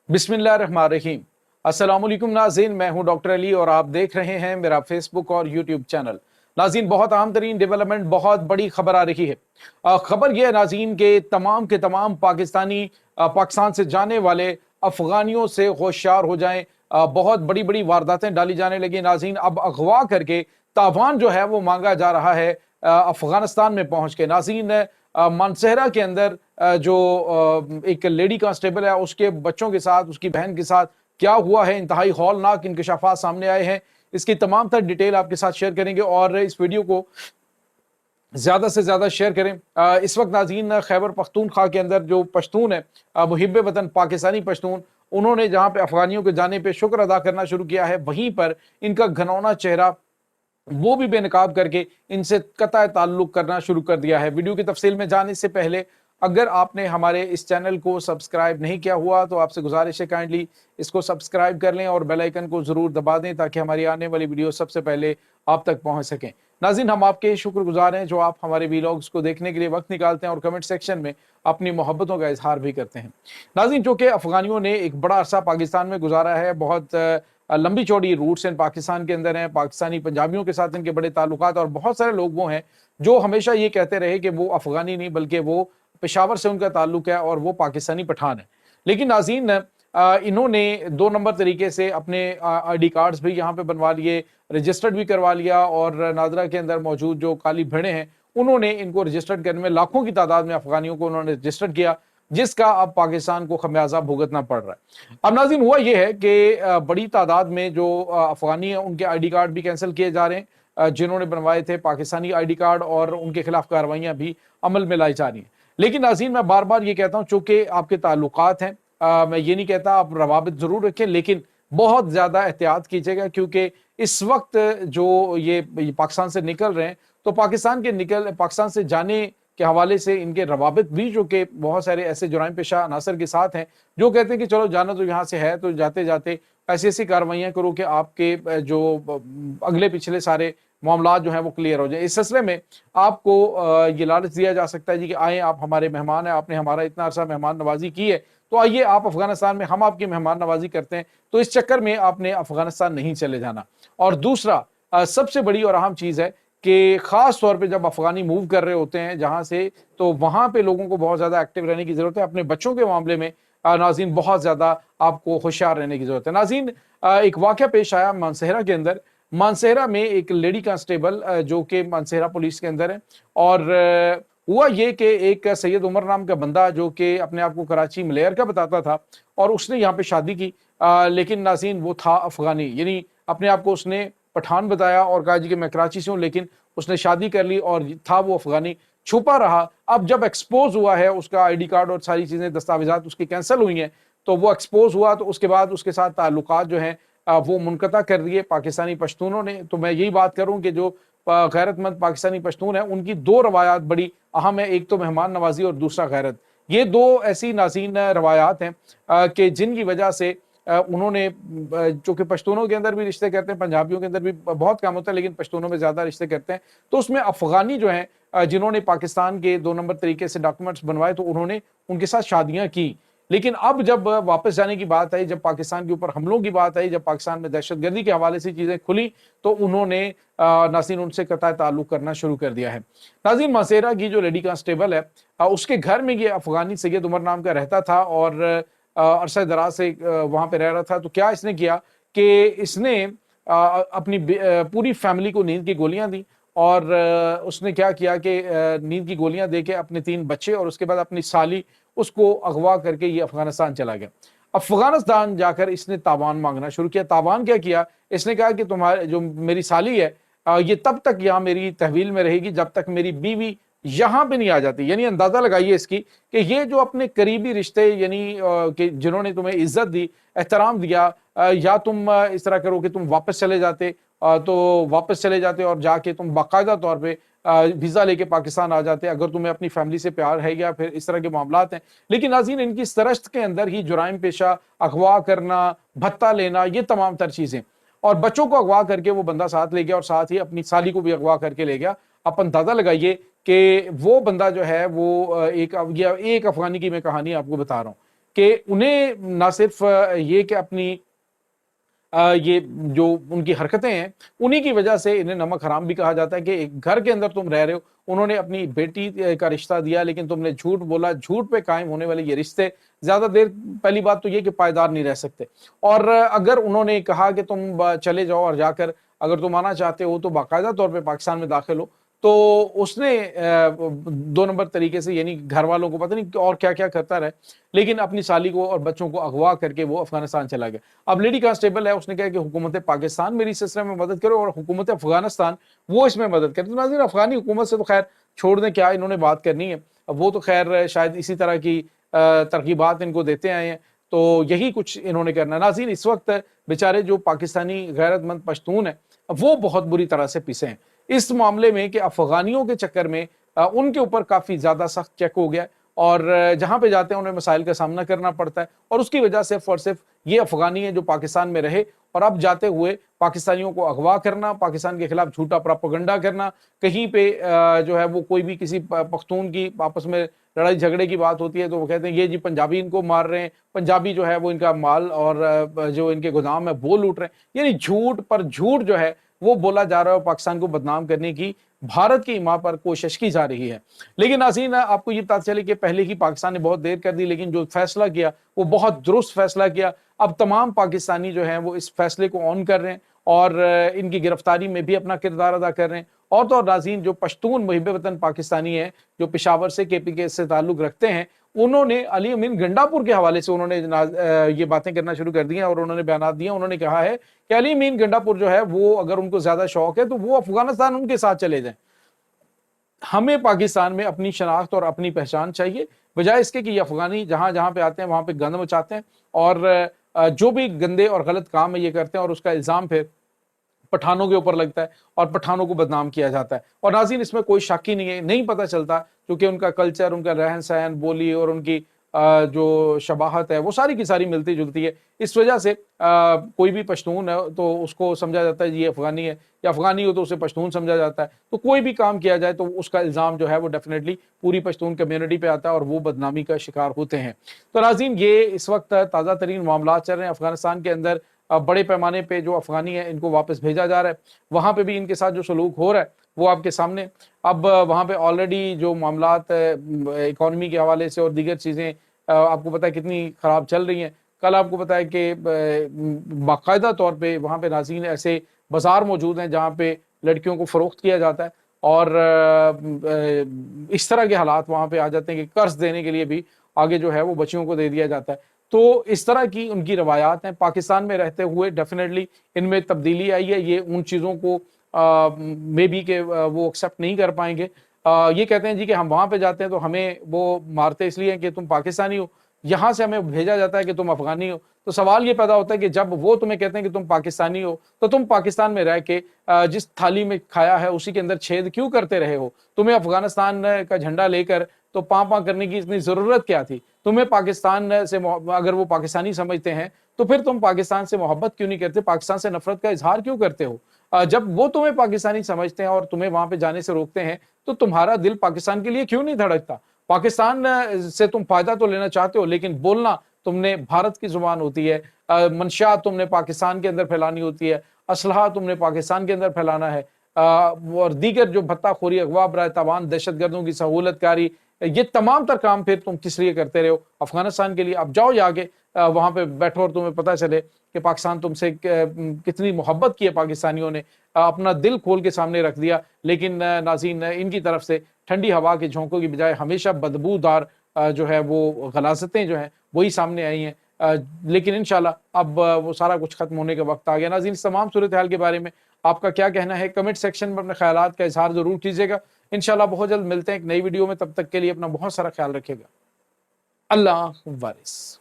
बिस्मिल्लाहिर्रहमानिर्रहीम। अस्सलाम वालेकुम नाज़रीन, मैं हूं डॉक्टर अली और आप देख रहे हैं मेरा फेसबुक और यूट्यूब चैनल। नाज़रीन, बहुत अहम तरीन डेवलपमेंट, बहुत बड़ी खबर आ रही है। खबर यह है नाज़रीन के तमाम पाकिस्तानी पाकिस्तान से जाने वाले अफगानियों से होशियार हो जाएं। बहुत बड़ी बड़ी वारदातें डाली जाने लगी नाज़रीन। अब अगवा करके तावान जो है वो मांगा जा रहा है अफगानिस्तान में पहुंच के। नाज़रीन, मानसेहरा के अंदर जो एक लेडी कांस्टेबल है उसके बच्चों के साथ, उसकी बहन के साथ क्या हुआ है, इंतहाई हौलनाक इंकशाफात सामने आए हैं। इसकी तमाम तर डिटेल आपके साथ शेयर करेंगे और इस वीडियो को ज्यादा से ज्यादा शेयर करें। इस वक्त नाज़रीन खैबर पख्तूनख्वा के अंदर जो पश्तून है, मुहिब वतन पाकिस्तानी पश्तून, उन्होंने जहां पे अफगानियों के जाने पे शुक्र अदा करना शुरू किया है, वहीं पर इनका घनौना चेहरा वो भी बेनकाब करके इनसे कतई ताल्लुक करना शुरू कर दिया है। वीडियो की तफसील में जाने से पहले अगर आपने हमारे इस चैनल को सब्सक्राइब नहीं किया हुआ तो आपसे गुजारिश है काइंडली इसको सब्सक्राइब कर लें और बेल आइकन को जरूर दबा दें ताकि हमारी आने वाली वीडियो सबसे पहले आप तक पहुंच सकें। नाज़रीन, हम आपके शुक्रगुजार हैं जो आप हमारे वीलॉग्स को देखने के लिए वक्त निकालते हैं और कमेंट सेक्शन में अपनी मोहब्बतों का इजहार भी करते हैं। नाज़रीन, जो कि अफगानियों ने एक बड़ा अरसा पाकिस्तान में गुजारा है, बहुत लंबी चौड़ी रूट्स इन पाकिस्तान के अंदर हैं, पाकिस्तानी पंजाबियों के साथ इनके बड़े ताल्लुकात, और बहुत सारे लोग वो हैं जो हमेशा ये कहते रहे कि वो अफगानी नहीं बल्कि वो पेशावर से उनका ताल्लुक है और वो पाकिस्तानी पठान है। लेकिन नाज़रीन, इन्होंने 2 नंबर तरीके से अपने ID कार्ड्स भी यहाँ पे बनवा लिए, रजिस्टर्ड भी करवा लिया, और नादरा के अंदर मौजूद जो काली भेड़े हैं उन्होंने इनको रजिस्टर्ड करने में लाखों की तादाद में अफगानियों को उन्होंने रजिस्टर्ड किया, जिसका अब पाकिस्तान को खमियाजा भुगतना पड़ रहा है। अब नाज़रीन, हुआ यह है कि बड़ी तादाद में जो अफगानी है उनके ID कार्ड भी कैंसिल किए जा रहे हैं, जिन्होंने बनवाए थे पाकिस्तानी ID कार्ड, और उनके खिलाफ कार्रवाइयां भी अमल में लाई जा रही हैं। लेकिन नाज़रीन, मैं बार बार ये कहता हूँ, चूंकि आपके ताल्लुकात हैं, मैं ये नहीं कहता आप रवाबित जरूर रखें, लेकिन बहुत ज्यादा एहतियात कीजिएगा, क्योंकि इस वक्त जो ये पाकिस्तान से निकल रहे हैं तो पाकिस्तान से जाने के हवाले से इनके रवाबित भी, जो कि बहुत सारे ऐसे जुराइम पेशा अनासर के साथ हैं जो कहते हैं कि चलो जाना तो यहाँ से है, तो जाते जाते ऐसी ऐसी कार्रवाइयाँ करो कि आपके जो अगले पिछले सारे मामला जो है वो क्लियर हो जाए। इस सिलसिले में आपको ये लालच दिया जा सकता है जी कि आए, आप हमारे मेहमान हैं, आपने हमारा इतना अर्सा मेहमान नवाजी की है, तो आइए आप अफगानिस्तान में, हम आपकी मेहमान नवाजी करते हैं। तो इस चक्कर में आपने अफगानिस्तान नहीं चले जाना। और दूसरा सबसे बड़ी और अहम चीज़ है कि खास तौर पे जब अफगानी मूव कर रहे होते हैं जहां से, तो वहां पे लोगों को बहुत ज्यादा एक्टिव रहने की जरूरत है। अपने बच्चों के मामले में नाज़रीन बहुत ज्यादा आपको होशियार रहने की जरूरत है। नाज़रीन, एक वाकया पेश आया मानसेहरा के अंदर। मानसेहरा में एक लेडी कांस्टेबल जो कि मानसेहरा पुलिस के अंदर है, और हुआ ये कि एक सैयद उमर नाम का बंदा जो कि अपने आप को कराची मलेयर का बताता था, और उसने यहाँ पे शादी की, लेकिन नाज़रीन वो था अफगानी, यानी अपने आप को उसने पठान बताया और कहा जी कि मैं कराची से हूँ, लेकिन उसने शादी कर ली और था वो अफगानी, छुपा रहा। अब जब एक्सपोज हुआ है, उसका ID कार्ड और सारी चीजें, दस्तावेजात उसकी कैंसिल हुई हैं, तो वो एक्सपोज हुआ, तो उसके बाद उसके साथ ताल्लुकात जो हैं वो मुनक़ता कर दिए पाकिस्तानी पश्तूनों ने। तो मैं यही बात करूं कि जो गैरतमंद पाकिस्तानी पश्तून है उनकी 2 रवायात बड़ी अहम है, एक तो मेहमान नवाजी और दूसरा गैरत। ये 2 ऐसी नाज़रीन रवायात हैं कि जिनकी वजह से उन्होंने, जो कि पश्तूनों के अंदर भी रिश्ते करते हैं, पंजाबियों के अंदर भी बहुत कम होता है, लेकिन पश्तूनों में ज्यादा रिश्ते करते हैं, तो उसमें अफगानी जो हैं जिन्होंने पाकिस्तान के 2 नंबर तरीके से डॉक्यूमेंट्स बनवाए, तो उन्होंने उनके साथ शादियां की। लेकिन अब जब वापस जाने की बात आई, जब पाकिस्तान के ऊपर हमलों की बात आई, जब पाकिस्तान में दहशतगर्दी के हवाले से चीजें खुली, तो उन्होंने नाज़रीन उनसे कतई ताल्लुक करना शुरू कर दिया है। नाज़रीन, मानसेहरा की जो लेडी कांस्टेबल है, उसके घर में ये अफगानी सैयद उमर नाम का रहता था और अरसा दराज से वहां पे रह रहा था। तो क्या इसने किया कि इसने अपनी पूरी फैमिली को नींद की गोलियां दी, और उसने क्या किया कि नींद की गोलियां देके अपने 3 बच्चे और उसके बाद अपनी साली, उसको अगवा करके ये अफगानिस्तान चला गया। अफगानिस्तान जाकर इसने तावान मांगना शुरू किया। तावान क्या किया, इसने कहा कि तुम्हारे जो मेरी साली है ये तब तक यहाँ मेरी तहवील में रहेगी जब तक मेरी बीवी यहाँ पे नहीं आ जाती। यानी अंदाजा लगाइए इसकी कि ये जो अपने करीबी रिश्ते, यानी कि जिन्होंने तुम्हें इज्जत दी, एहतराम दिया, या तुम इस तरह करो कि तुम वापस चले जाते, तो वापस चले जाते और जाके तुम बाकायदा तौर पे वीजा लेके पाकिस्तान आ जाते अगर तुम्हें अपनी फैमिली से प्यार है, या फिर इस तरह के मामलात हैं। लेकिन नाज़रीन, इनकी सरश्त के अंदर ही जुराइम पेशा, अगवा करना, भत्ता लेना, ये तमाम तर चीजें, और बच्चों को अगवा करके वो बंदा साथ ले गया और साथ ही अपनी साली को भी अगवा करके ले गया। आप अंदाजा लगाइए कि वो बंदा जो है वो एक अफगानी की मैं कहानी आपको बता रहा हूँ کہ انہیں نہ صرف یہ کہ اپنی یہ جو ان کی حرکتیں ہیں انہی کی وجہ سے انہیں نمک حرام بھی کہا جاتا ہے، کہ ایک گھر کے اندر تم رہ رہے ہو، انہوں نے اپنی بیٹی کا رشتہ دیا لیکن تم نے جھوٹ بولا، جھوٹ پہ قائم ہونے والے یہ رشتے زیادہ دیر، پہلی بات تو یہ کہ پائیدار نہیں رہ سکتے، اور اگر انہوں نے کہا کہ تم چلے جاؤ اور جا کر اگر تم آنا چاہتے ہو تو باقاعدہ طور پہ پاکستان میں داخل ہو، تو اس نے 2 نمبر طریقے سے، یعنی گھر والوں کو پتہ نہیں اور کیا کیا کرتا رہے، لیکن اپنی سالی کو اور بچوں کو اغوا کر کے وہ افغانستان چلا گیا۔ اب لیڈی کانسٹیبل ہے، اس نے کہا کہ حکومت پاکستان میری سلسلے میں مدد کرو اور حکومت افغانستان وہ اس میں مدد کرے۔ تو ناظرین، افغانی حکومت سے تو خیر چھوڑ دیں، کیا انہوں نے بات کرنی ہے، وہ تو خیر شاید اسی طرح کی ترغیبات ان کو دیتے آئے ہیں، تو یہی کچھ انہوں نے کرنا ہے۔ ناظرین، اس وقت بیچارے جو پاکستانی غیرت مند پشتون ہیں وہ بہت بری طرح سے پسے ہیں اس معاملے میں، کہ افغانیوں کے چکر میں ان کے اوپر کافی زیادہ سخت چیک ہو گیا ہے، اور جہاں پہ جاتے ہیں انہیں مسائل کا سامنا کرنا پڑتا ہے، اور اس کی وجہ صرف اور صرف یہ افغانی ہیں جو پاکستان میں رہے اور اب جاتے ہوئے پاکستانیوں کو اغوا کرنا، پاکستان کے خلاف جھوٹا پراپیگنڈا کرنا، کہیں پہ جو ہے وہ کوئی بھی کسی پختون کی آپس میں لڑائی جھگڑے کی بات ہوتی ہے تو وہ کہتے ہیں یہ جی پنجابی ان کو مار رہے ہیں، پنجابی جو ہے وہ ان کا مال اور جو ان کے گودام ہے وہ لوٹ رہے ہیں، یعنی جھوٹ پر جھوٹ جو ہے وہ بولا جا رہا ہے، اور پاکستان کو بدنام کرنے کی بھارت کی ماں پر کوشش کی جا رہی ہے۔ لیکن ناظرین، آپ کو یہ پتہ چلے کہ پہلے ہی پاکستان نے بہت دیر کر دی، لیکن جو فیصلہ کیا وہ بہت درست فیصلہ کیا۔ اب تمام پاکستانی جو ہیں وہ اس فیصلے کو آن کر رہے ہیں اور ان کی گرفتاری میں بھی اپنا کردار ادا کر رہے ہیں۔ اور تو اور ناظرین، جو پشتون محب وطن پاکستانی ہیں جو پشاور سے KPK سے تعلق رکھتے ہیں، انہوں نے علی امین گنڈاپور کے حوالے سے انہوں نے یہ باتیں کرنا شروع کر دی ہیں اور انہوں نے بیانات دیے۔ انہوں نے کہا ہے کہ علی امین گنڈاپور جو ہے وہ اگر ان کو زیادہ شوق ہے تو وہ افغانستان ان کے ساتھ چلے جائیں، ہمیں پاکستان میں اپنی شناخت اور اپنی پہچان چاہیے، بجائے اس کے کہ یہ افغانی جہاں جہاں پہ آتے ہیں وہاں پہ گند مچاتے ہیں اور جو بھی گندے اور غلط کام ہے یہ کرتے ہیں، اور اس کا الزام پھر پٹھانوں کے اوپر لگتا ہے اور پٹھانوں کو بدنام کیا جاتا ہے۔ اور ناظرین، اس میں کوئی شک ہی نہیں ہے، نہیں پتہ چلتا کیونکہ ان کا کلچر، ان کا رہن سہن، بولی اور ان کی جو شباہت ہے وہ ساری کی ساری ملتی جلتی ہے، اس وجہ سے کوئی بھی پشتون ہے تو اس کو سمجھا جاتا ہے یہ افغانی ہے، یا افغانی ہو تو اسے پشتون سمجھا جاتا ہے، تو کوئی بھی کام کیا جائے تو اس کا الزام جو ہے وہ ڈیفینیٹلی پوری پشتون کمیونٹی پہ آتا ہے اور وہ بدنامی کا شکار ہوتے ہیں۔ تو ناظرین، یہ اس وقت تازہ ترین معاملات چل رہے ہیں افغانستان کے اندر، بڑے پیمانے پہ جو افغانی ہیں ان کو واپس بھیجا جا رہا ہے، وہاں پہ بھی ان کے ساتھ جو سلوک ہو رہا ہے وہ آپ کے سامنے۔ اب وہاں پہ آلریڈی جو معاملات اکانومی کے حوالے سے اور دیگر چیزیں آپ کو پتہ ہے کتنی خراب چل رہی ہیں۔ کل آپ کو پتہ ہے کہ باقاعدہ طور پہ وہاں پہ ناظرین ایسے بازار موجود ہیں جہاں پہ لڑکیوں کو فروخت کیا جاتا ہے، اور اس طرح کے حالات وہاں پہ آ جاتے ہیں کہ قرض دینے کے لیے بھی آگے جو ہے وہ بچیوں کو دے دیا جاتا ہے۔ تو اس طرح کی ان کی روایات ہیں، پاکستان میں رہتے ہوئے ڈیفینیٹلی ان میں تبدیلی آئی ہے، یہ ان چیزوں کو میں بھی کہ وہ ایکسیپٹ نہیں کر پائیں گے۔ یہ کہتے ہیں جی کہ ہم وہاں پہ جاتے ہیں تو ہمیں وہ مارتے اس لیے کہ تم پاکستانی ہو، یہاں سے ہمیں بھیجا جاتا ہے کہ تم افغانی ہو۔ تو سوال یہ پیدا ہوتا ہے کہ جب وہ تمہیں کہتے ہیں کہ تم پاکستانی ہو تو تم پاکستان میں رہ کے جس تھالی میں کھایا ہے اسی کے اندر چھید کیوں کرتے رہے ہو؟ تمہیں افغانستان کا جھنڈا لے کر تو پاں کرنے کی اتنی ضرورت کیا تھی؟ تمہیں پاکستان سے اگر وہ پاکستانی سمجھتے ہیں تو پھر تم پاکستان سے محبت کیوں نہیں کرتے؟ پاکستان سے نفرت کا اظہار کیوں کرتے ہو؟ جب وہ تمہیں پاکستانی سمجھتے ہیں اور تمہیں وہاں پہ جانے سے روکتے ہیں تو تمہارا دل پاکستان کے لیے کیوں نہیں دھڑکتا؟ پاکستان سے تم فائدہ تو لینا چاہتے ہو، لیکن بولنا تم نے بھارت کی زبان ہوتی ہے، منشیات تم نے پاکستان کے اندر پھیلانی ہوتی ہے، اسلحہ تم نے پاکستان کے اندر پھیلانا ہے، اور دیگر جو بھتہ خوری، اغوا برائے تاوان، دہشت گردوں کی سہولت کاری، یہ تمام تر کام پھر تم کس لیے کرتے رہے ہو؟ افغانستان کے لیے۔ اب جاؤ جا کے وہاں پہ بیٹھو اور تمہیں پتہ چلے کہ پاکستان تم سے کتنی محبت کی ہے، پاکستانیوں نے اپنا دل کھول کے سامنے رکھ دیا، لیکن ناظرین ان کی طرف سے ٹھنڈی ہوا کے جھونکوں کی بجائے ہمیشہ بدبودار جو ہے وہ غلاظتیں جو ہیں وہی سامنے آئی ہیں۔ لیکن انشاءاللہ اب وہ سارا کچھ ختم ہونے کا وقت آ گیا۔ ناظرین، اس تمام صورتحال کے بارے میں آپ کا کیا کہنا ہے؟ کمنٹ سیکشن میں اپنے خیالات کا اظہار ضرور کیجیے گا۔ انشاءاللہ بہت جلد ملتے ہیں ایک نئی ویڈیو میں، تب تک کے لیے اپنا بہت سارا خیال رکھیے گا۔ اللہ وارث۔